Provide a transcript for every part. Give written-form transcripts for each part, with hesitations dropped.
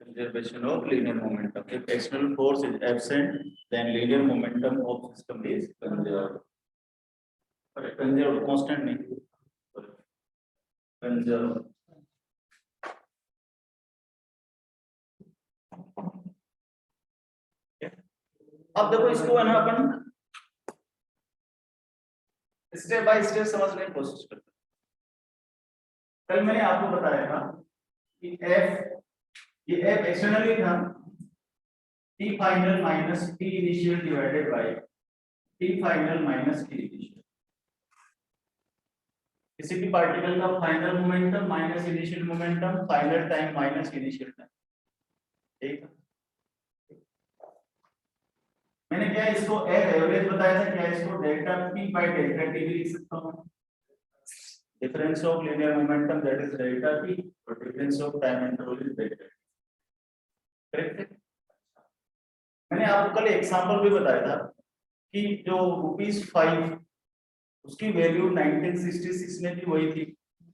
Conservation of linear momentum. If external force is absent, then linear momentum of system is conserved. Conserved, constant नहीं. Conserved. अब देखो इसको है ना अपन step by step समझने की कोशिश करते हैं. कल मैंने आपको बताया था कि ये F एक्सटर्नली था T final minus T initial divided by T final minus T initial. किसी भी पार्टिकल का final momentum minus initial momentum, final time minus initial time. ठीक है. मैंने क्या इसको F एवरेज बताया था, क्या इसको delta P by delta T भी लिख सकता हूं. Difference of linear momentum that is delta P और difference of time interval is delta T. Correct है. मैंने आपको कल एग्जांपल भी बताया था कि जो ₹5 उसकी वैल्यू 1966 में भी वही थी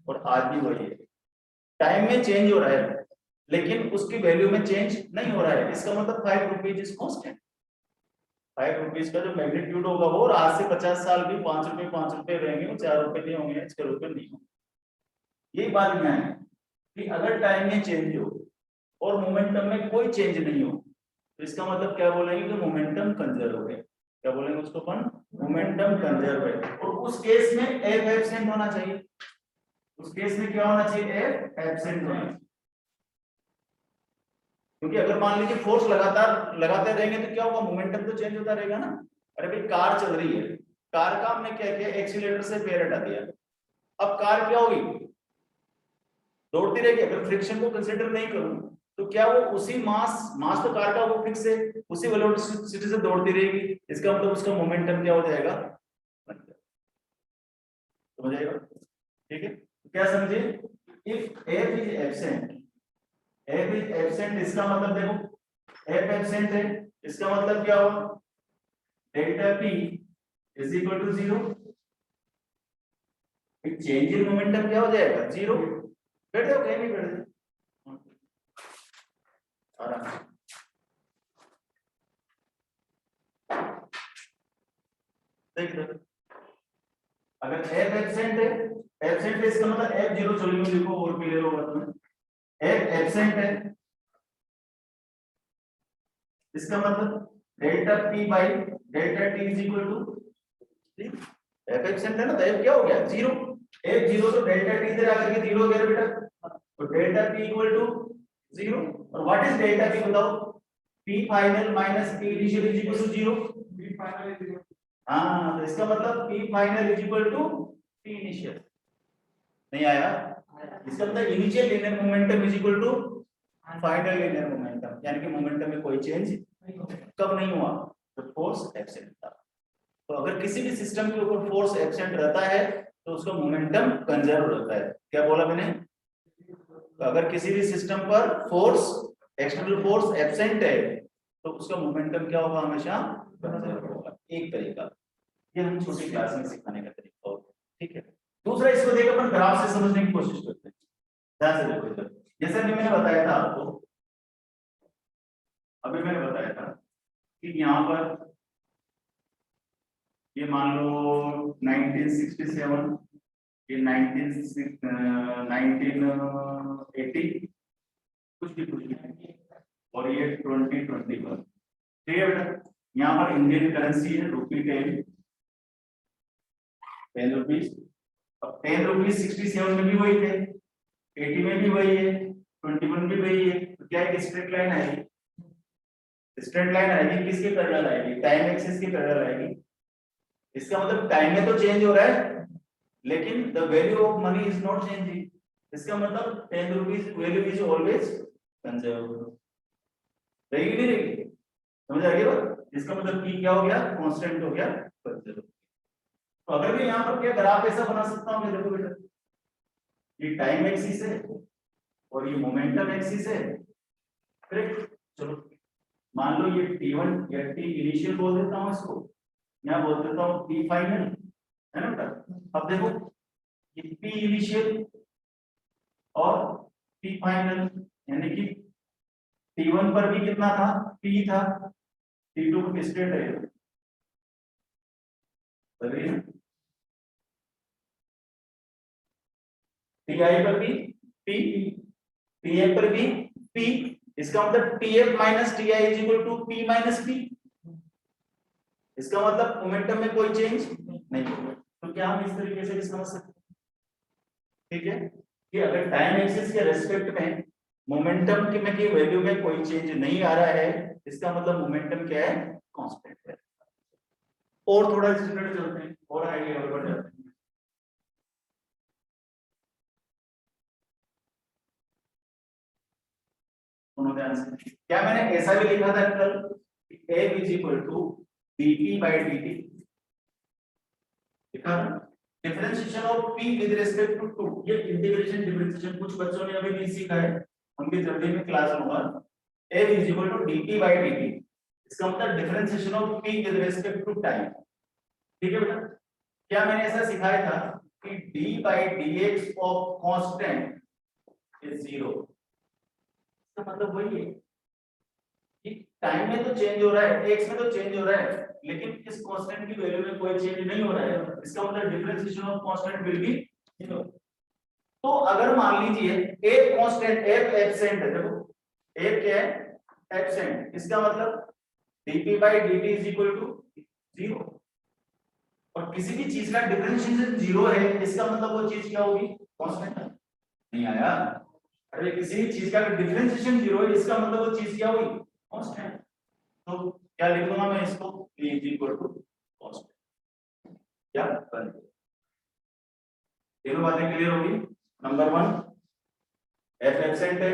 और आज भी वही है. टाइम में चेंज हो रहा है लेकिन उसकी वैल्यू में चेंज नहीं हो रहा है. इसका मतलब ₹5 इज कांस्टेंट. ₹5 का जो मैग्नीट्यूड होगा वो आज से 50 साल भी ₹5 रहेंगे, वो ₹4 नहीं होंगे, ₹6 नहीं होंगे. यही बात में है कि अगर टाइम में चेंज हो और मोमेंटम में कोई चेंज नहीं हो तो इसका मतलब क्या बोलेंगे कि मोमेंटम कंजर्व हो गया. क्या बोलेंगे उसको अपन? मोमेंटम कंजर्व है. और उस केस में F एब्सेंट होना चाहिए. उस केस में क्या होना चाहिए? F एब्सेंट होना चाहिए. क्योंकि अगर मान लीजिए फोर्स लगातार लगाते रहेंगे तो क्या होगा? मोमेंटम तो चेंज होता रहेगा ना. अरे भाई कार चल रही है, कार का हमने क्या किया? एक्सीलरेटर से पैर हटा दिया. अब कार क्या होगी? दौड़ती रहेगी. अगर फ्रिक्शन को कंसीडर नहीं करूं तो क्या वो उसी मास तो कार का वो फिक्स है, उसी वेलोसिटी से दौड़ती रहेगी. इसका मतलब उसका मोमेंटम क्या हो जाएगा? समझ आएगा? ठीक है. क्या समझे? If F is absent, F is absent इसका मतलब देखो F एब्सेंट है, इसका मतलब क्या हुआ? Delta P is equal to 0. Change in momentum क्या हो जाएगा? 0. बैठ जाओ, कहीं नहीं बैठ जाओ. अगर F एब्सेंट है, एब्सेंट है इसका मतलब F0 चलो लिखो और क्लियर होगा तुम्हें. F एब्सेंट है इसका मतलब delta P by delta T is equal to. F absent है ना, तो F क्या हो गया? 0. F0 तो डेल्टा T इधर आकर के 0 हो गया बेटा. तो डेल्टा P इक्वल टू 0. और व्हाट इज डेल्टा P बताओ? P final minus P initial is equal to 0. P final is equal. हाँ, तो इसका मतलब P final is equal to P initial. नहीं आया? इसका मतलब initial linear momentum is equal to final linear momentum, यानी कि मोमेंटम में कोई चेंज कब नहीं हुआ? तो फोर्स एब्सेंट था. तो अगर किसी भी सिस्टम के ऊपर फोर्स एब्सेंट रहता है तो उसका मोमेंटम कंजर्व रहता है. क्या बोला मैंने? तो अगर किसी भी सिस्टम पर फोर्स एक्सटर्नल फोर्स एब्सेंट है तो उसका मोमेंटम क्या होगा? हमेशा कंजर्व होगा. एक तरीका ये हम छोटी क्लास में सिखाने का तरीका होगा. ठीक है. दूसरा इसको देख अपन ग्राफ से समझने की कोशिश करते हैं. ध्यान से देखो इधर. जैसे अभी मैंने बताया था आपको, अभी मैंने बताया था कि यहाँ पर ये मान लो 1967, ये 1980 कुछ भी और ये 2021. ठीक है बेटा. यहाँ पर इंडियन करेंसी है रुपी 10 रुपीज. अब 10 रुपीज 67 में भी वही थे, 80 में भी वही है, 21 भी वही है. तो क्या एक स्ट्रेट लाइन आएगी? स्ट्रेट लाइन आएगी. किसके पैरेलल आएगी? टाइम एक्सिस के पैरेलल आएगी. इसका मतलब टाइम में तो चेंज हो रहा है लेकिन the value of money is not changing. इसका मतलब 10 rupees value is always conserve. रहेगी नहीं रहेगी? समझ आ गया बात? इसका मतलब P क्या हो गया? कांस्टेंट हो गया, कंजर्व. तो अगर मैं यहाँ पर क्या ग्राफ ऐसा बना सकता हूँ? देखो बेटा, ये टाइम एक्सिस है और ये मोमेंटम एक्सिस है, करेक्ट। चलो मान लो ये T1 या T इनिशियल बोल देता हूँ इसको, यहाँ बोल देता हूँ T फाइनल, है ना बेटा। अब देखो ये P इनिशियल और P फाइनल, यानी कि T1 पर भी कितना था, P था, T2 को स्टेट है, सही है। Ti पर भी P, Ti पर भी P, इसका मतलब Tf minus Ti is equal to P minus P। इसका मतलब मोमेंटम में कोई चेंज नहीं होगा। तो क्या हम इस तरीके से भी समझ सकते हैं, ठीक है, कि अगर टाइम एक्सिस के रेस्पेक्ट में मोमेंटम की में की वैल्यू में कोई चेंज नहीं आ रहा है, इसका मतलब मोमेंटम क्या है, कांस्टेंट है। और थोड़ा स्टैंडर्ड चलते हैं और हाई लेवल पर जाते हैं। सुनो ध्यान से, क्या मैंने ऐसा भी लिखा था कल, F is equal to dp by dt, लिखा था differentiation of p with respect to 2, ये इंटीग्रेशन डिफरेंशिएशन कुछ बच्चों ने अभी नहीं सीखा है, उनकी जल्दी में क्लास लूंगा। F is equal to dp by dt, इसका मतलब differentiation of p with respect to time, ठीक है बेटा। क्या मैंने ऐसा सिखाया था कि d by dx of constant is 0, इसका मतलब वही है कि टाइम में तो चेंज हो रहा है, एक्स में तो चेंज हो रहा है, लेकिन इस कांस्टेंट की वैल्यू में कोई चेंज नहीं हो रहा है, इसका मतलब differentiation of constant will be 0। तो अगर मान लीजिए एक कांस्टेंट f एब्सेंट है, देखो f क्या है, एब्सेंट, इसका मतलब dp by dt is equal to 0, और किसी भी चीज का डिफरेंशिएशन 0 है, इसका मतलब वो चीज क्या होगी, कांस्टेंट। नहीं आया, अरे किसी भी चीज का डिफरेंशिएशन 0 है, इसका मतलब वो चीज क्या होगी, कांस्टेंट। तो क्या लिख दूंगा मैं इसको, p is equal to constant, क्या बन गया। तीनों बातें क्लियर होगी। नंबर 1, f एब्सेंट है,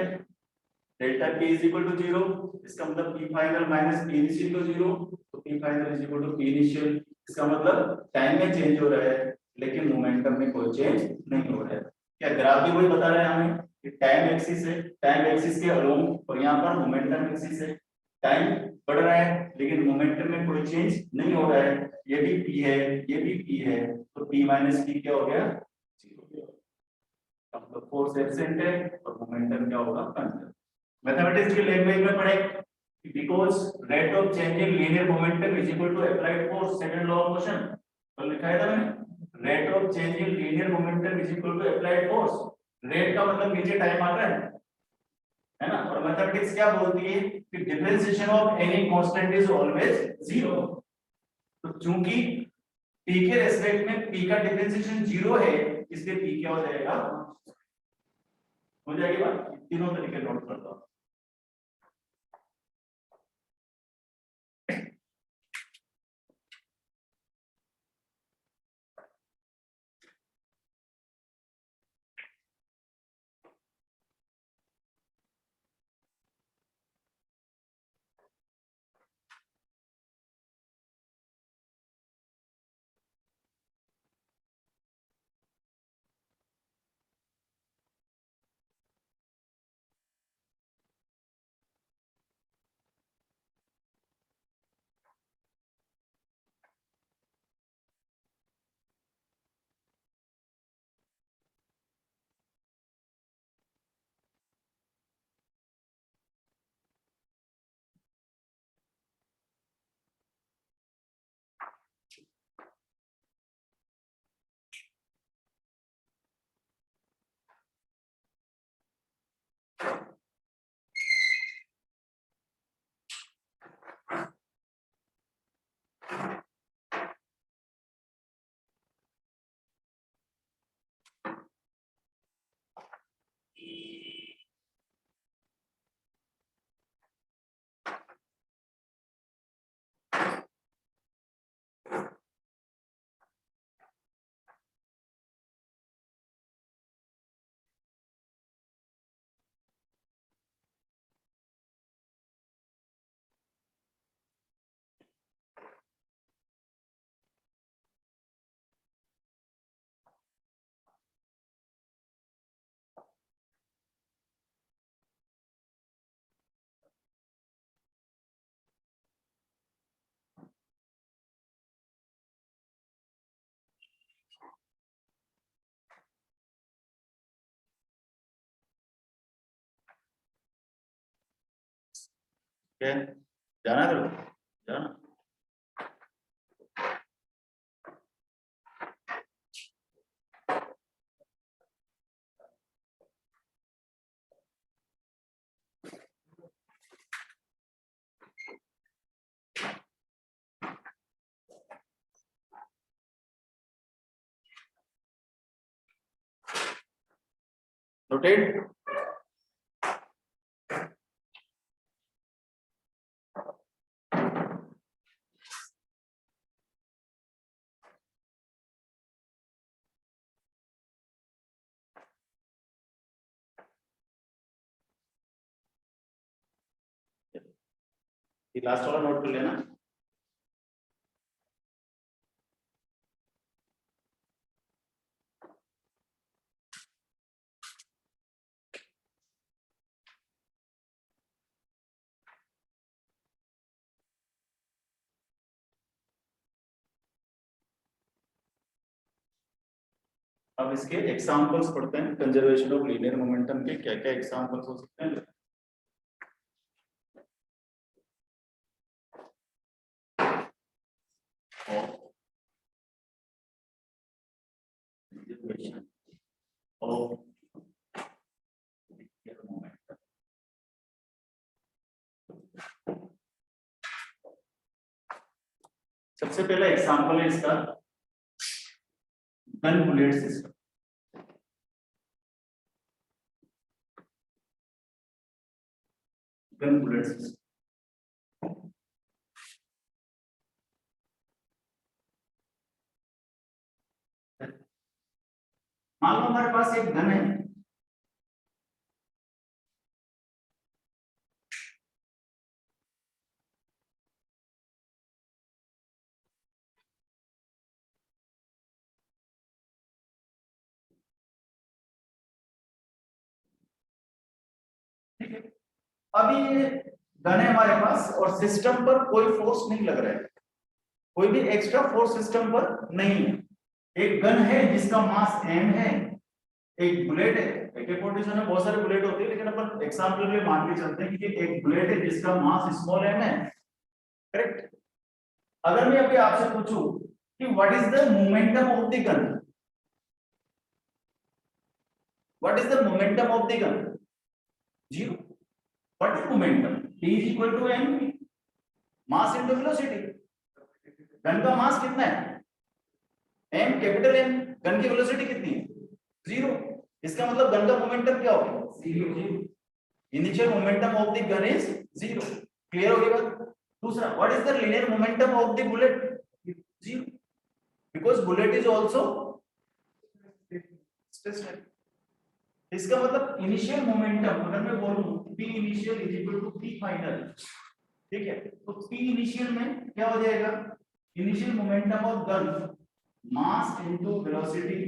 delta p is equal to 0, इसका मतलब p final minus p initial तो 0, तो p final is equal to p initial, इसका मतलब टाइम में चेंज हो रहा है लेकिन मोमेंटम में कोई चेंज नहीं हो रहा है। क्या ग्राफ भी वही बता रहा है हमें कि टाइम एक्सिस है, टाइम एक्सिस के अलोंग, और यहाँ पर मोमेंटम एक्सिस है, टाइम बढ़ रहा है लेकिन मोमेंटम में कोई चेंज नहीं हो रहा है, ये भी p है, ये भी p है, तो p माइनस p क्या हो गया, 0। मतलब फोर्स एब्सेंट है और मोमेंटम क्या होगा, कांस्टेंट। मैथमेटिक्स की लैंग्वेज में पढ़े, because rate of change in linear momentum is equal to applied force, second law of motion. तो लिखा है था मैंने, rate of change in linear momentum is equal to applied force. Rate का मतलब नीचे टाइम आता है ना, और मैथमेटिक्स क्या बोलती है कि differentiation of any constant is always 0। तो चूंकि p के रेस्पेक्ट में p का डिफरेंशिएशन 0 है, इसलिए p क्या हो जाएगा, हो जाएगी बात। तीनों तरीके नोट कर लो। क्या जाना है जाना। नोटेड। ये लास्ट वाला नोट कर लेना। अब इसके एग्जांपल्स पढ़ते हैं। कंजर्वेशन ऑफ लीनियर मोमेंटम के क्या क्या एग्जांपल्स हो सकते हैं। सबसे पहला एग्जांपल है इसका gun bullet system. Gun bullet system मान लो हमारे पास एक गन है, ठीक है। अभी ये गन है हमारे पास और सिस्टम पर कोई फोर्स नहीं लग रहा है, कोई भी एक्स्ट्रा फोर्स सिस्टम पर नहीं है। एक गन है जिसका मास m है, एक बुलेट है। AK-47 में बहुत सारे बुलेट होते हैं, लेकिन अपन एग्जांपल के लिए मान के चलते हैं कि एक बुलेट है जिसका मास स्मॉल m है, करेक्ट। अगर मैं अभी आपसे पूछूं कि what is the momentum of the gun, what is the momentum of the gun, zero. What is momentum, T is equal to m mass into velocity. Gun का मास कितना है, m कैपिटल M, गन की velocity कितनी है, zero. इसका मतलब gun का momentum क्या होगा, zero. Initial momentum of the gun is zero. Clear हो गई बात। दूसरा, what is the linear momentum of the bullet, zero, because bullet is also stationary. इसका मतलब इनिशियल मोमेंटम अगर मैं बोलूं p initial is equal to p final, ठीक है, तो p इनिशियल में क्या हो जाएगा, initial momentum of gun mass into velocity,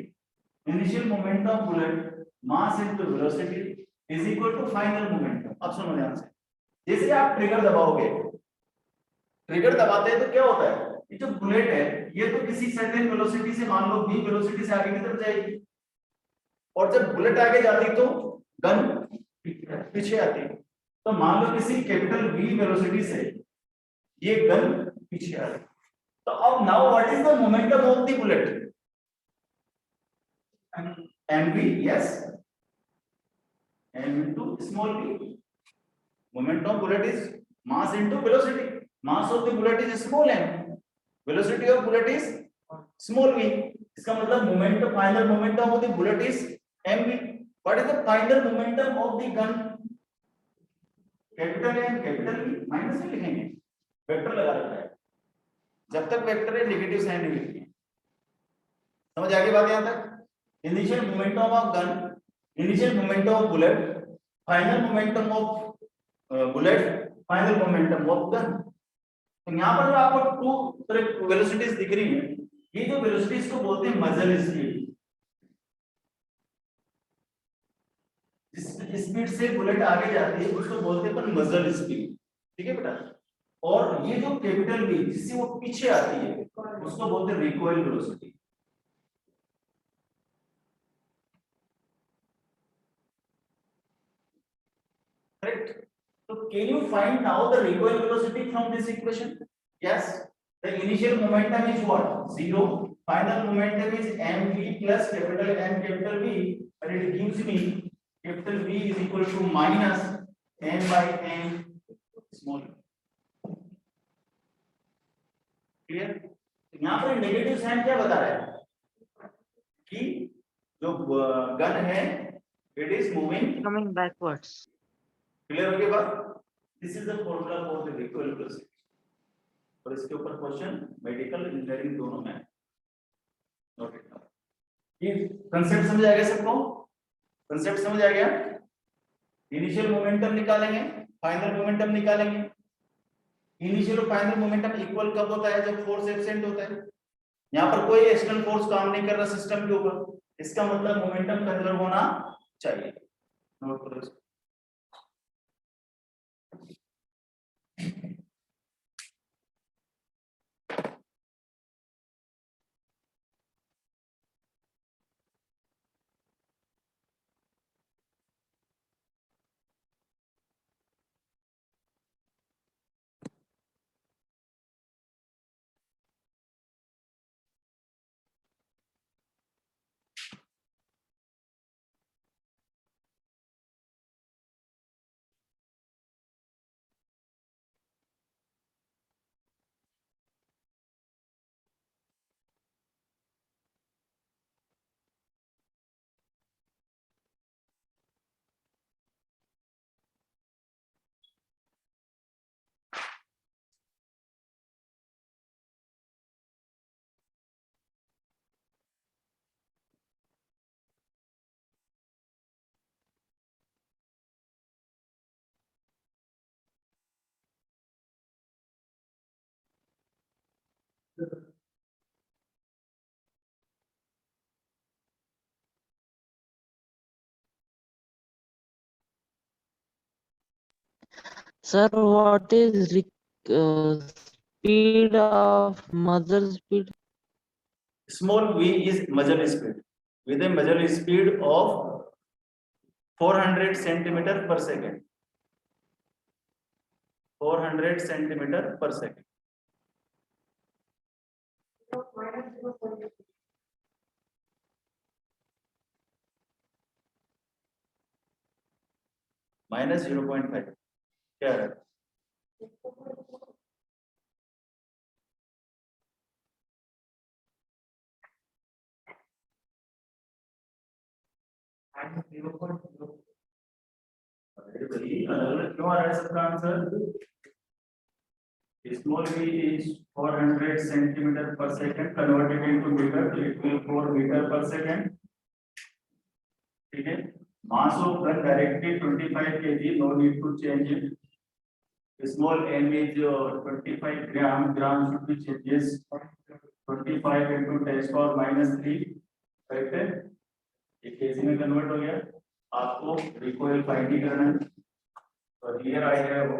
initial momentum of bullet mass into velocity is equal to final momentum. अब सुनो ध्यान से, जैसे आप ट्रिगर दबाओगे, ट्रिगर दबाते हैं तो क्या होता है, ये जो बुलेट है ये तो किसी सर्टेन वेलोसिटी से, मान लो v वेलोसिटी से आगे की तरफ जाएगी, और जब बुलेट आगे जाती तो गन पीछे आती। तो मान लो किसी कैपिटल V वेलोसिटी से ये गन पीछे आ रही, तो अब now what is the momentum of the bullet, mv, yes, m into small v। Momentum of bullet is mass into velocity, mass of the bullet is small m, velocity of bullet is small v। इसका मतलब momentum, final momentum of the bullet is mv। What is the final momentum of the gun, capital M capital V, minus में लिखेंगे, vector लगा रखा है, जब तक vector है नेगेटिव साइन नहीं लिखेंगे। समझ आ गई बात यहां तक। Initial momentum of gun, initial momentum of bullet, final momentum of bullet, final momentum of gun. तो यहां पर जो आपको टू तरह वेलोसिटीज दिख रही है, ये जो वेलोसिटीज को बोलते हैं मजल स्पीड। जिस स्पीड से बुलेट आगे जाती है उसको बोलते हैं अपन मजल स्पीड, ठीक है बेटा। और ये जो कैपिटल V जिससे वो पीछे आती है उसको बोलते हैं recoil velocity. Correct. So can you find now the recoil velocity from this equation? Yes. The initial momentum is what? 0. Final momentum is mv plus capital M capital V, but it gives me capital V is equal to minus m by m small. Clear? यहाँ पर negative sign क्या बता रहा है कि जो gun है it is moving coming backwards. Clear हो गया बात? This is the formula for the recoil velocity. और इसके ऊपर क्वेश्चन मेडिकल इंजीनियरिंग दोनों में नोट इट डाउन। ये कांसेप्ट समझ आ गया सबको? कांसेप्ट समझ आ गया? इनिशियल मोमेंटम निकालेंगे, फाइनल मोमेंटम निकालेंगे। इनिशियल और फाइनल मोमेंटम इक्वल कब होता है? जब फोर्स एब्सेंट होता है। यहाँ पर कोई एक्सटर्नल फोर्स काम नहीं कर रहा सिस्टम के ऊपर, इसका मतलब मोमेंटम कंजर्व होना चाहिए। नोट करो इसको। Sir, what is speed of muzzle speed? Small v is muzzle speed with a muzzle speed of 400 centimeter per second. 400 centimeter per second. Minus 0.5 क्या है? क्यों आ रहा है सबका answer? Small v is 400 centimeter per second converted into meter, so it will 4 meter per second. ठीक है? Mass of gun directly 25 kg, no need to change it. Small m is 25 gram, gram should be changes 25 into 10 power minus 3, correct है? ये kg में convert हो गया। आपको recoil find करना है। So here I have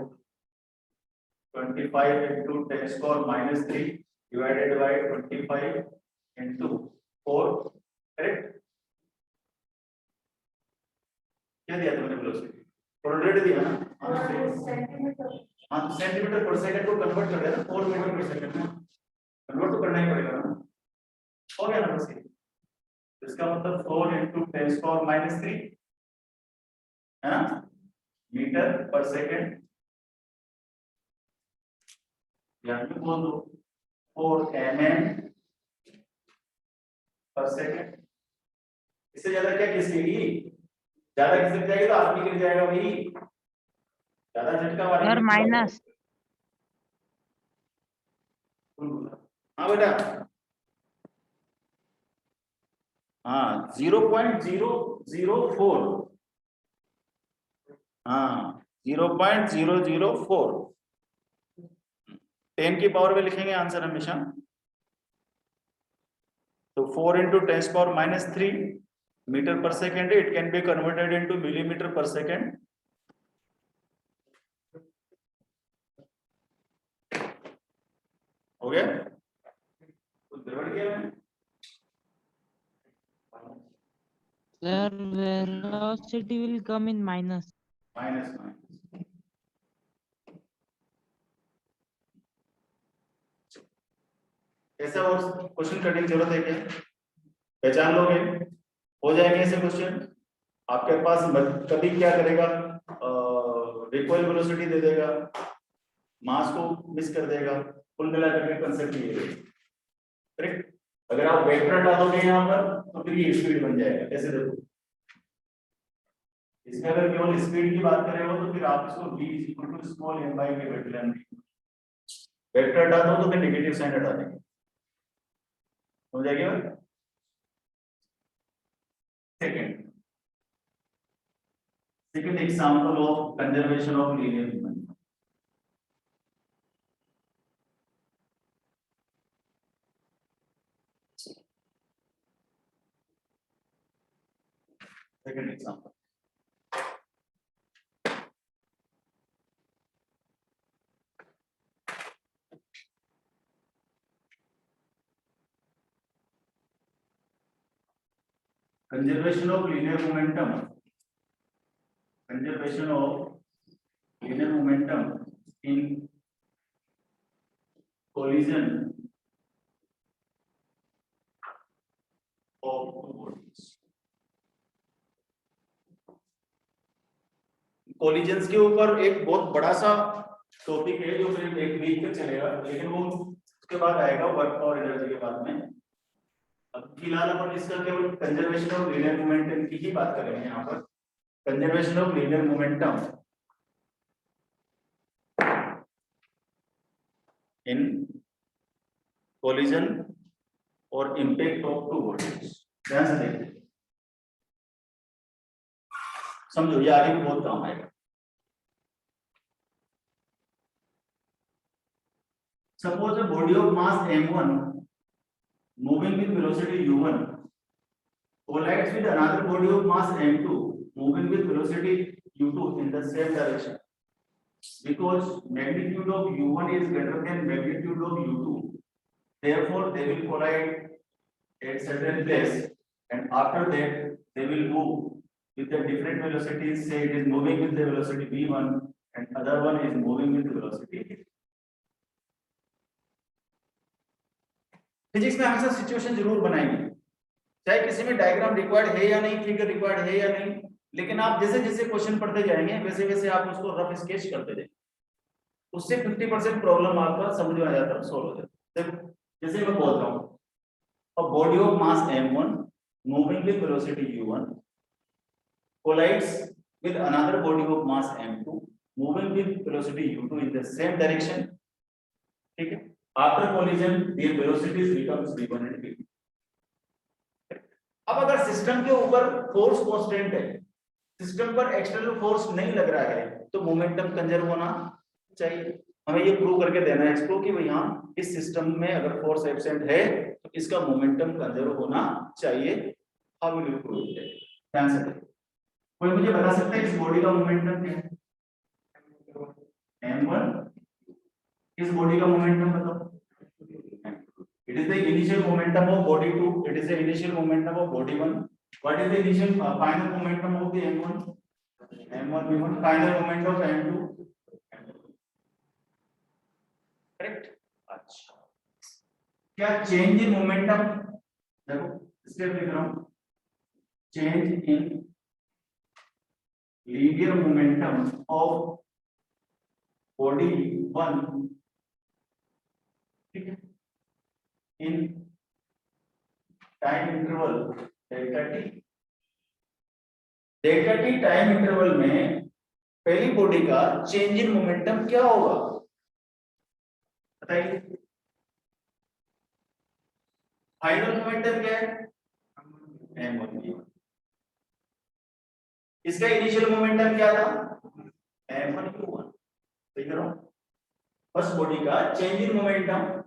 25 into 10 power minus 3 divided by 25 into 4, correct? क्या दिया तुमने वेलोसिटी? 400 दिया ना? हाँ तो सेंटीमीटर पर सेकंड को कन्वर्ट कर देना 4 मीटर पर सेकंड में कन्वर्ट तो करना ही पड़ेगा ना। हो गया ना बस ये। इसका मतलब 4 into 10 power minus 3 है ना मीटर पर सेकंड। यहाँ पे बोल दो 4 mm पर सेकंड। इससे ज्यादा क्या खिसकेगी? ज्यादा खिसक जाएगी तो आदमी गिर जाएगा भाई। ज्यादा झटका मारेंगे Sir, minus. हाँ बेटा हाँ 0.004 हाँ 0.004 10 की पावर में लिखेंगे आंसर हमेशा। तो 4 into 10 power minus 3 meter per second, it can be converted into millimeter per second. हो गया? कुछ गड़बड़ किया मैंने? Sir, velocity will come in minus. Minus minus ऐसा और क्वेश्चन करने की जरूरत है क्या? पहचान लोगे, हो जाएंगे ऐसे क्वेश्चन आपके पास। कभी क्या करेगा, रिकॉइल वेलोसिटी दे देगा, मास को मिस कर देगा, कुल मिलाकर के कंसेप्ट ये है। करेक्ट। अगर आप वेक्टर डालोगे यहाँ पर तो फिर ये स्पीड बन जाएगा। कैसे देखो, इसमें अगर केवल स्पीड की बात करें हो तो फिर आप इसको v = small m by k vector डाल दो तो फिर नेगेटिव साइन हटा देंगे, हो जाएगा। Second example of conservation of linear momentum. Second example, conservation of linear momentum, conservation of linear momentum in collision of two bodies। Collisions के ऊपर एक बहुत बड़ा सा टॉपिक है जो फिर एक वीक तक चलेगा, लेकिन वो उसके बाद आएगा वर्क और एनर्जी के बाद में। अब फिलहाल अपन इसका केवल कंजर्वेशन ऑफ लीनियर मोमेंटम की ही बात करेंगे यहाँ पर। Conservation of linear momentum in collision और इंपैक्ट ऑफ टू बॉडीज। ध्यान से देखिए, समझो, ये आगे भी बहुत काम आएगा। Suppose a body of mass m1 moving with velocity u1 collides with another body of mass m2 moving with velocity u2 in the same direction. Because magnitude of u1 is greater than magnitude of u2, therefore they will collide at certain place, and after that they will move with the different velocities. Say it is moving with the velocity v1 and other one is moving with the velocity। Physics में हमेशा situation जरूर बनाएंगे, चाहे किसी में diagram required है या नहीं, फिगर रिक्वायर्ड है या नहीं, लेकिन आप जैसे जैसे क्वेश्चन पढ़ते जाएंगे वैसे वैसे आप उसको रफ स्केच करते जाएंगे, उससे 50% प्रॉब्लम आपका समझ में आ जाता है, सॉल्व हो जाता है। जैसे मैं बोल रहा हूँ, a body of mass m1 moving with velocity u1 collides with another body of mass m2 moving with velocity u2 in the same direction। ठीक है, after collision their velocities becomes v1 and v2। अब अगर system के ऊपर force constant है, system पर external force नहीं लग रहा है, तो मोमेंटम कंजर्व होना चाहिए। हमें ये प्रूव करके देना है इसको कि भाई हाँ, इस सिस्टम में अगर फोर्स एब्सेंट है तो इसका मोमेंटम कंजर्व होना चाहिए। How will you prove it? ध्यान से देखो, कोई मुझे बता सकता है इस बॉडी का मोमेंटम क्या है? m1। इस बॉडी का मोमेंटम बताओ। It is the initial momentum of body 2. It is the initial momentum of body 1. What is the initial final momentum of the m1? m1 v1. Final moment of m2. Correct? अच्छा, क्या change in momentum, देखो step लिख रहा हूं, change in linear momentum of body 1, ठीक है, in time interval delta t। Delta T time interval में पहली बॉडी का चेंज इन मोमेंटम क्या होगा बताइए। फाइनल मोमेंटम क्या है? m1v1। इसका इनिशियल मोमेंटम क्या था? m1u1। देख रहा हूं, फर्स्ट बॉडी का change in momentum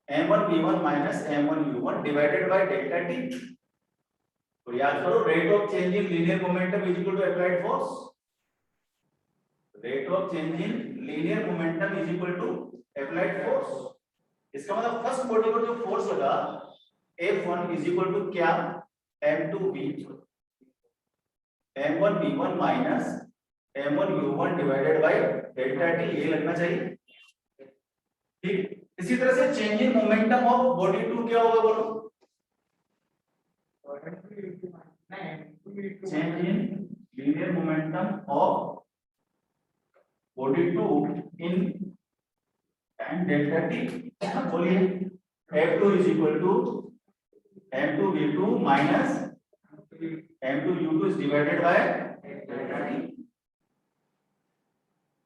m1v1 minus m1u1 divided by delta t। तो याद करो, rate of change in linear momentum is equal to applied force. Rate of change in linear momentum is equal to applied force. इसका मतलब first body पर जो force लगा F1 is equal to क्या? m2v1 m1v1 minus m1u1 divided by delta t, ये लगना चाहिए। ठीक, इसी तरह से change in momentum of body two क्या होगा बोलो, change in linear momentum of body 2 in and delta t, बोलिए F2 is equal to M2 V2 minus M2 U2 is divided by delta t,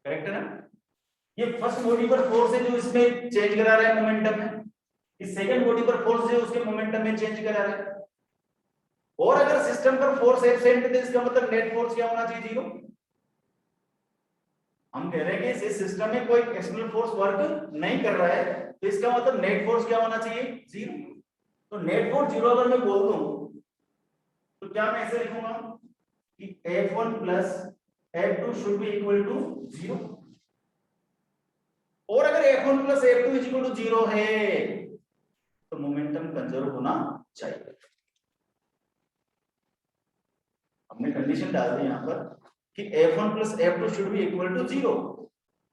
correct है ना। ये first body पर force है जो इसमें चेंज करा रहा है मोमेंटम में, इस सेकंड बॉडी पर फोर्स है उसके मोमेंटम में चेंज करा रहा है। और अगर सिस्टम पर फोर्स एब्सेंट है तो इसका मतलब नेट फोर्स क्या होना चाहिए, जीरो। हम कह रहे हैं कि इस सिस्टम में कोई एक्सटर्नल फोर्स वर्क नहीं कर रहा है तो इसका मतलब नेट फोर्स क्या होना चाहिए, जीरो। तो नेट फोर्स जीरो अगर मैं बोल दूं तो क्या मैं ऐसे लिखूंगा कि F1 plus F2 should be equal to zero. और अगर F1 plus F2 is equal to zero है तो मोमेंटम कंजर्व होना चाहिए। हमने कंडीशन डाल दी यहां पर कि F1 plus F2 should be equal to zero,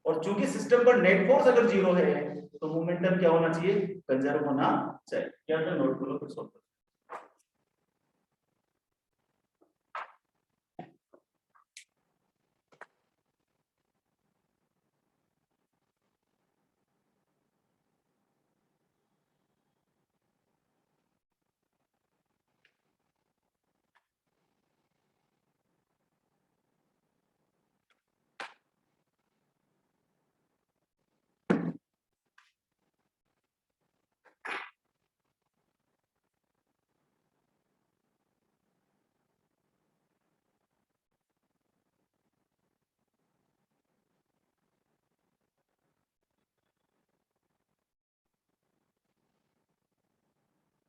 और चूंकि सिस्टम पर नेट फोर्स अगर जीरो है तो मोमेंटम क्या होना चाहिए, कंजर्व होना चाहिए। क्या था, नोट करो फिर सॉल्व करो।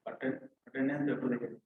अटेंडेंस देखो देखिए,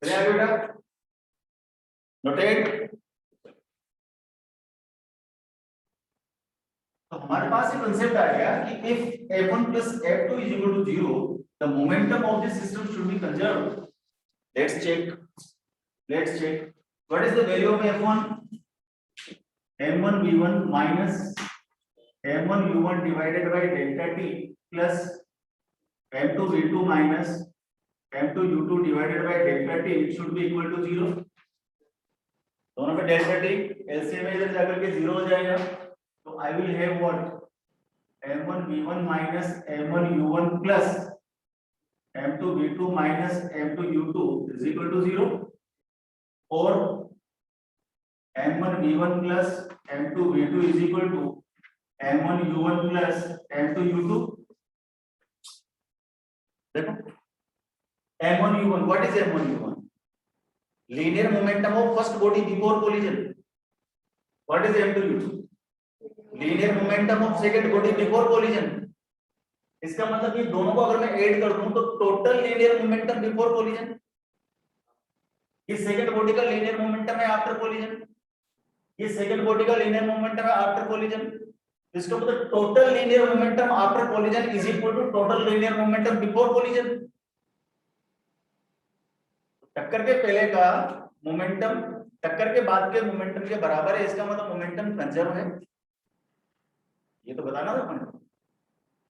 बेटा नोटेड। तो हमारे पास ये कंसेप्ट आ गया कि if F1 plus F2 is equal to 0 the momentum of the system should be conserved। let's check what is the value of F1, m1 v1 minus m1 u1 divided by delta t plus m2 v2 minus m2 u2 divided by delta t, it should be equal to 0। दोनों पे delta T LCM में इधर जाकर के 0 हो जाएगा, तो I will have what m1 v1 minus m1 u1 plus m2 v2 minus m2 u2 is equal to 0, और m1 v1 plus m2 v2 is equal to m1 u1 plus m2 u2। देखो m1 u1, what is m1 u1? Linear momentum of first body before collision। what is m2 u2? Linear momentum of second body before collision। इसका मतलब ये दोनों को अगर मैं add कर दूं तो total linear momentum before collision, ये सेकंड बॉडी का लीनियर मोमेंटम है आफ्टर कोलिजन, ये सेकंड बॉडी का लीनियर मोमेंटम है आफ्टर कोलिजन। इसका मतलब total linear momentum after collision is equal to total linear momentum before collision. टक्कर के पहले का मोमेंटम टक्कर के बाद के मोमेंटम के बराबर है, इसका मतलब मोमेंटम कंजर्व है। ये तो बताना था अपन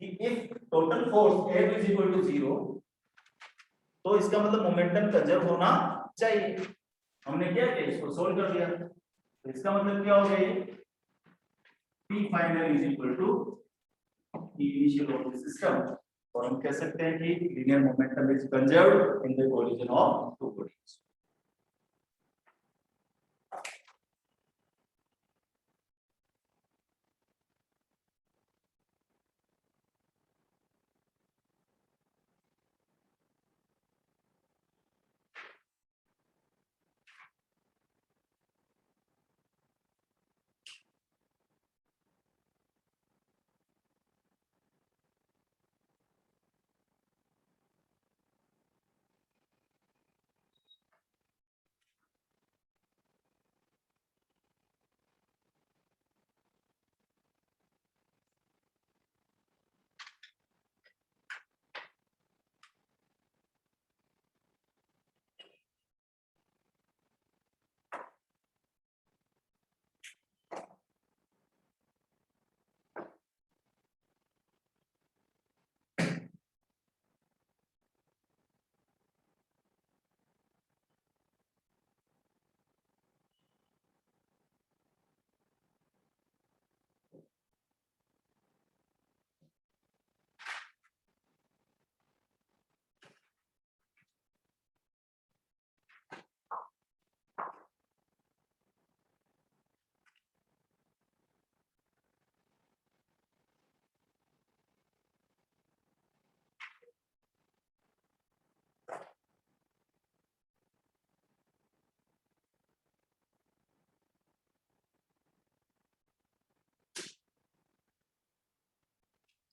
कि if total force F is equal to 0 तो इसका मतलब मोमेंटम कंजर्व होना चाहिए। हमने क्या किया, इसको सोल्व कर दिया, तो इसका मतलब क्या हो गया, ये P final is equal to P initial of the system, और हम कह सकते हैं कि linear momentum is conserved in the collision of two bodies.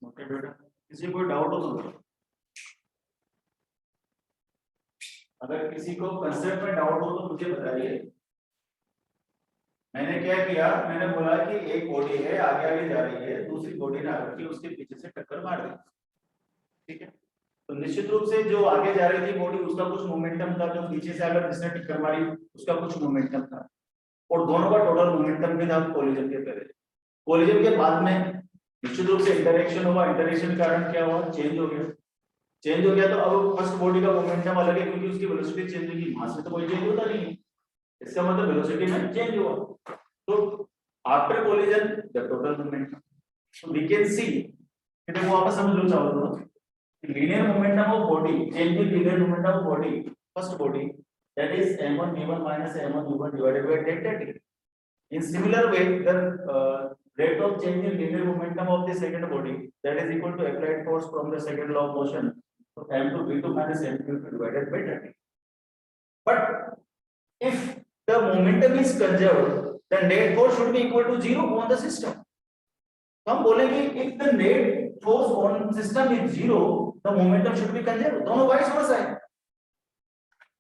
Okay बेटा, किसी को डाउट हो तो बोलो। अगर किसी को कंसेप्ट में डाउट हो तो मुझे बताइए। मैंने क्या किया, मैंने बोला कि एक बॉडी है आगे आगे जा रही है, दूसरी बॉडी ने आकर के उसके पीछे से टक्कर मार दी, ठीक है। तो निश्चित रूप से जो आगे जा रही थी बॉडी उसका कुछ मोमेंटम था, जो पीछे से आकर जिसने टक्कर मारी उसका कुछ मोमेंटम था, और दोनों का टोटल मोमेंटम भी था कोलिजन के पहले। कोलिजन के बाद में निश्चित रूप से इंटरेक्शन हुआ, इंटरेक्शन के कारण क्या हुआ, चेंज हो गया। चेंज हो गया तो अब फर्स्ट बॉडी का मोमेंटम अलग है क्योंकि उसकी वेलोसिटी चेंज होगी, मास में तो कोई चेंज होता नहीं है, इसका मतलब वेलोसिटी में चेंज हुआ। तो after collision the total momentum, so we can see, देखो वापस समझ लो चाहो तो linear momentum of body, change in linear momentum of body, first body, that is m1 v1 minus m1 u1 divided by delta t. In similar way, the rate of change in linear momentum of the second body, that is equal to applied force from the second law of motion, so m2 v2 minus m2 u2 divided by delta t. But if the momentum is conserved, then net force should be equal to 0 on the system. तो हम बोलेंगे if the net force on system is 0, the momentum should be conserved. दोनों vice versa है।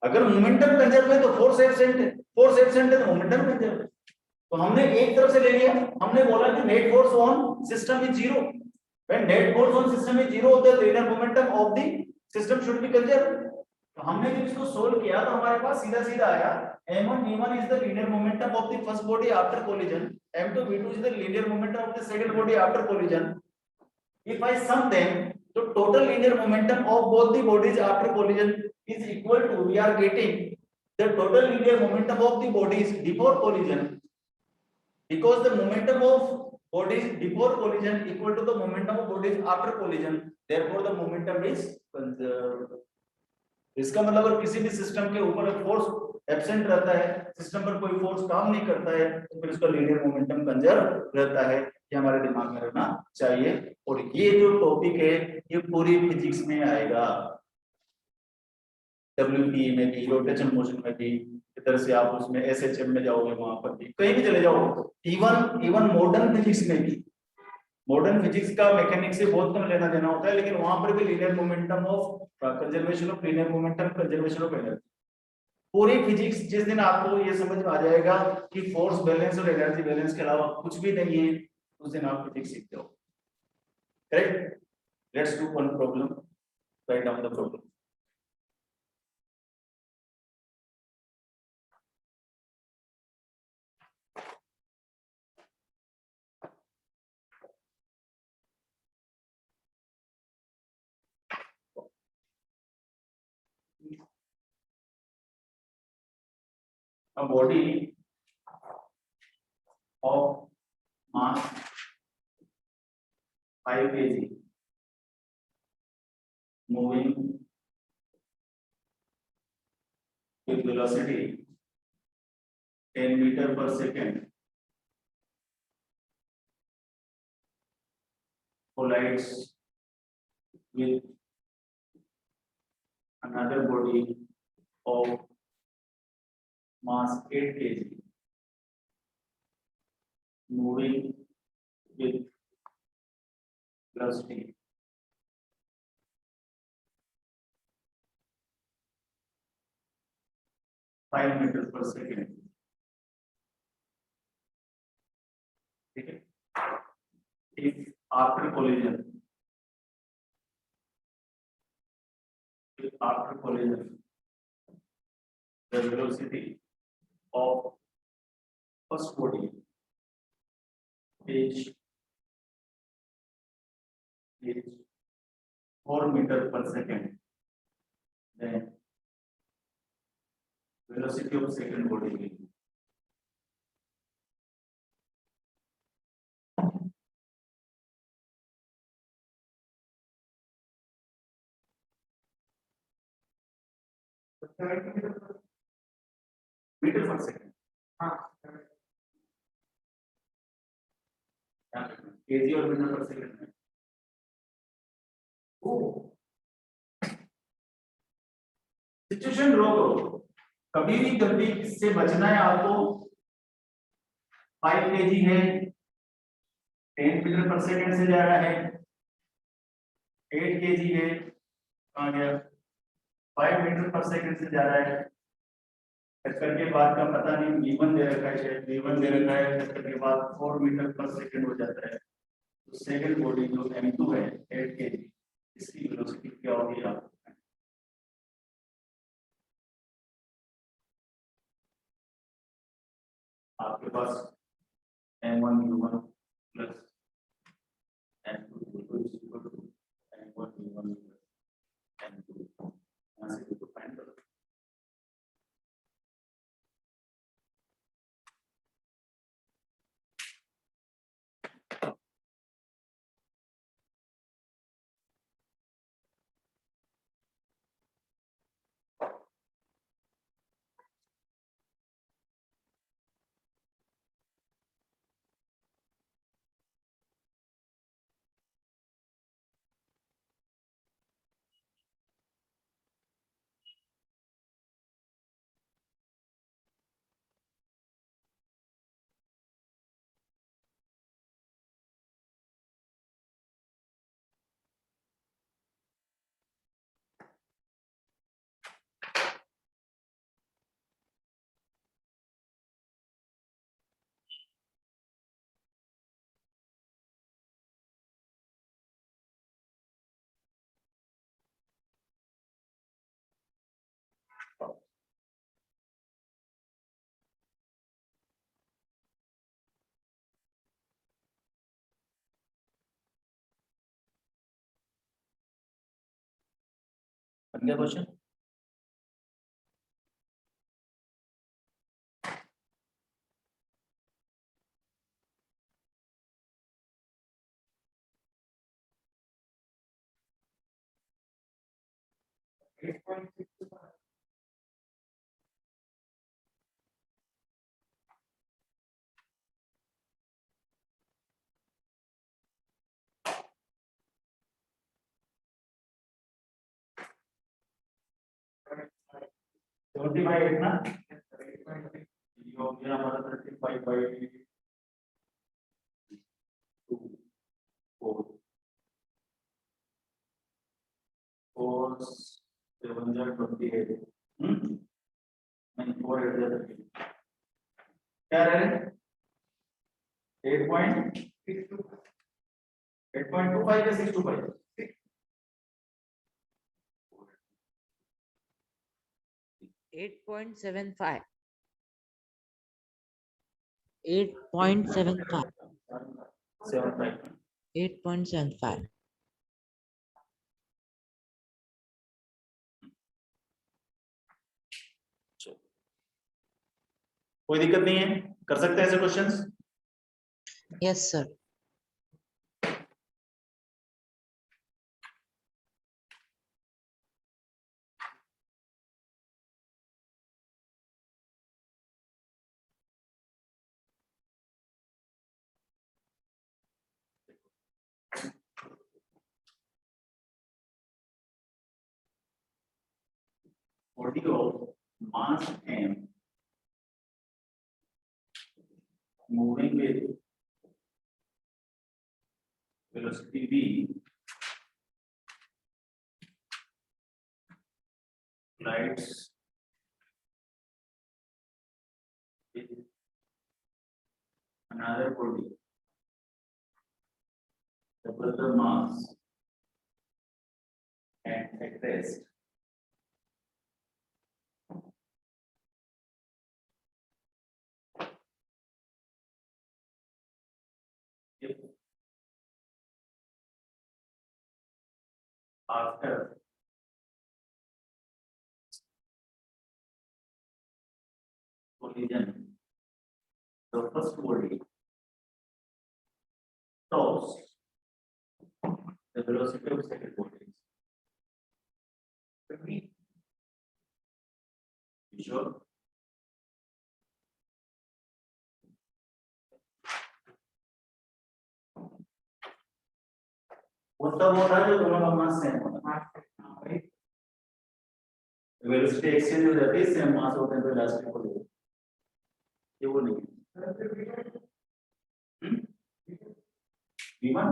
अगर momentum conserve है तो force absent है, force absent है तो मोमेंटम कंजर्व है। तो हमने एक तरफ से ले लिया, हमने बोला कि net force on system is 0, when net force on system is 0 the linear momentum of the system should be conserve. तो हमने जब इसको सोल्व किया तो हमारे पास सीधा सीधा आया m1 v1 is the linear momentum of the first body after collision, m2 v2 is the linear momentum of the second body after collision. If I sum them, so total linear momentum of both the bodies after collision is equal to, we are getting the total linear momentum of the bodies before collision, because the momentum of bodies before collision equal to the momentum of bodies after collision, therefore the momentum is conserved. इसका मतलब अगर किसी भी system के ऊपर force absent रहता है, system पर कोई फोर्स काम नहीं करता है, तो फिर उसका लीनियर मोमेंटम कंजर्व रहता है। ये हमारे दिमाग में रहना चाहिए। और ये जो टॉपिक है ये पूरी फिजिक्स में आएगा, WPE में भी, रोटेशन मोशन में भी, इधर से आप उसमें SHM में जाओगे, वहां पर भी कहीं भी चले जाओ, इवन मॉडर्न फिजिक्स में भी। मॉडर्न फिजिक्स का मैकेनिक्स से बहुत कम लेना देना होता है, लेकिन वहां पर भी linear momentum of conservation of linear momentum, conservation of energy, पूरी फिजिक्स जिस दिन आपको ये समझ में आ जाएगा कि फोर्स बैलेंस और एनर्जी बैलेंस के अलावा कुछ भी नहीं है, उस दिन आप फिजिक्स सीखते हो, correct? Let's do one problem, write down the problem. A body of mass 5 kg moving with velocity 10 meter per second collides with another body of mass 8 kg moving with velocity 5 meters per second. ठीक है? If after collision, the velocity of first body is 4 meter per second, then velocity of second body will be meter per second. kg और metre पर second में. Situation draw करो. कभी भी जब भी इससे बचना है आपको, 5 kg है, 10 मीटर पर सेकंड से जा रहा है, 8 kg है, कहाँ गया, 5 मीटर पर सेकंड से जा रहा है. टक्कर के बाद का पता नहीं, v1 दे रखा है, शायद v1 दे रखा है, टक्कर के बाद 4 मीटर पर सेकंड हो जाता है. तो सेकंड बॉडी जो m2 है 8 kg, इसकी वेलोसिटी क्या होगी आप आपके पास m1 u1 plus m2 u2 is equal to m1 u1 plus m2. यहाँ से तो फाइंड करो. बन गया क्वेश्चन. सेवेंटी बाई 8 ना, ये हो गया हमारा 35 बाई 2 4 4 7 जा 28. नहीं 4 8 जा 30. क्या रहे 8.25 या 625? 8.75. 8.75. 75. 8.75. कोई दिक्कत नहीं है, कर सकते हैं ऐसे questions? Yes, sir. Body of mass m moving with velocity v collides with another body double the mass and at rest. If after collision, the first body stops, the velocity of second body is 50. You sure? वो तब होता है जो दोनों का mass same होता है। Velocity exchange हो जाती है, सेम मास होते हैं तो इलास्टिक हो जाता है। ये वो नहीं V1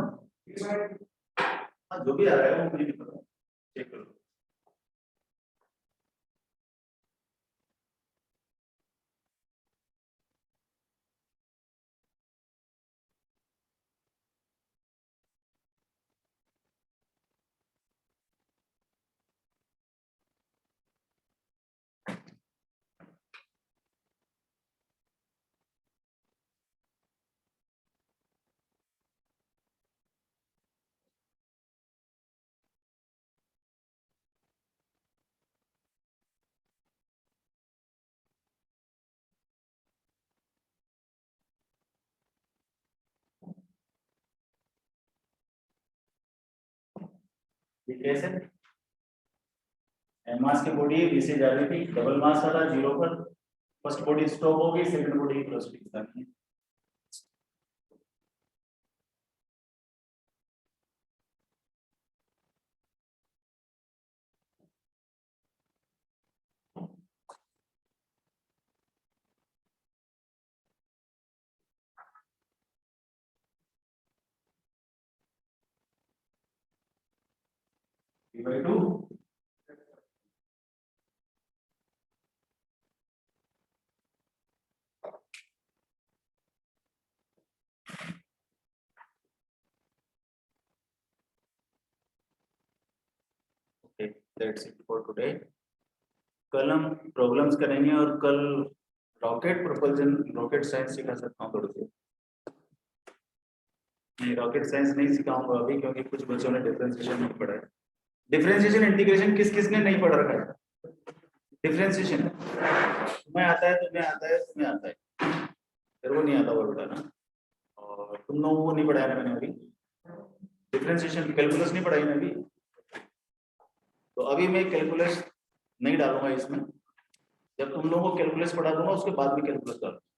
हाँ जो भी आ रहा है वो मुझे नहीं पता, चेक करो। ये कैसे? एम मास की बॉडी है, से जा रही थी, डबल मास वाला जीरो पर, फर्स्ट बॉडी स्टॉप हो गई, सेकंड बॉडी की वेलोसिटी बतानी है। V/2 okay, that's it for today. कल हम प्रॉब्लम्स करेंगे और कल रॉकेट प्रोपल्जन, रॉकेट साइंस सिखा सकता हूँ थोड़ी सी। नहीं, रॉकेट साइंस नहीं सिखाऊंगा अभी क्योंकि कुछ बच्चों ने डिफरेंशिएशन नहीं पढ़ा है। डिफरेंशिएशन इंटीग्रेशन किस किसने नहीं पढ़ रखा है? डिफरेंशिएशन तुम्हें आता है, तुम्हें आता है, तुम्हें आता है, तेरे को नहीं आता वो बेटा ना, और तुम लोगों को नहीं पढ़ाया ना मैंने अभी। डिफरेंशिएशन कैलकुलस नहीं पढ़ाई ना अभी, तो अभी मैं कैलकुलस नहीं डालूंगा इसमें। जब तुम लोगों को कैलकुलस पढ़ा दूंगा उसके बाद भी कैलकुलस डालूंगा।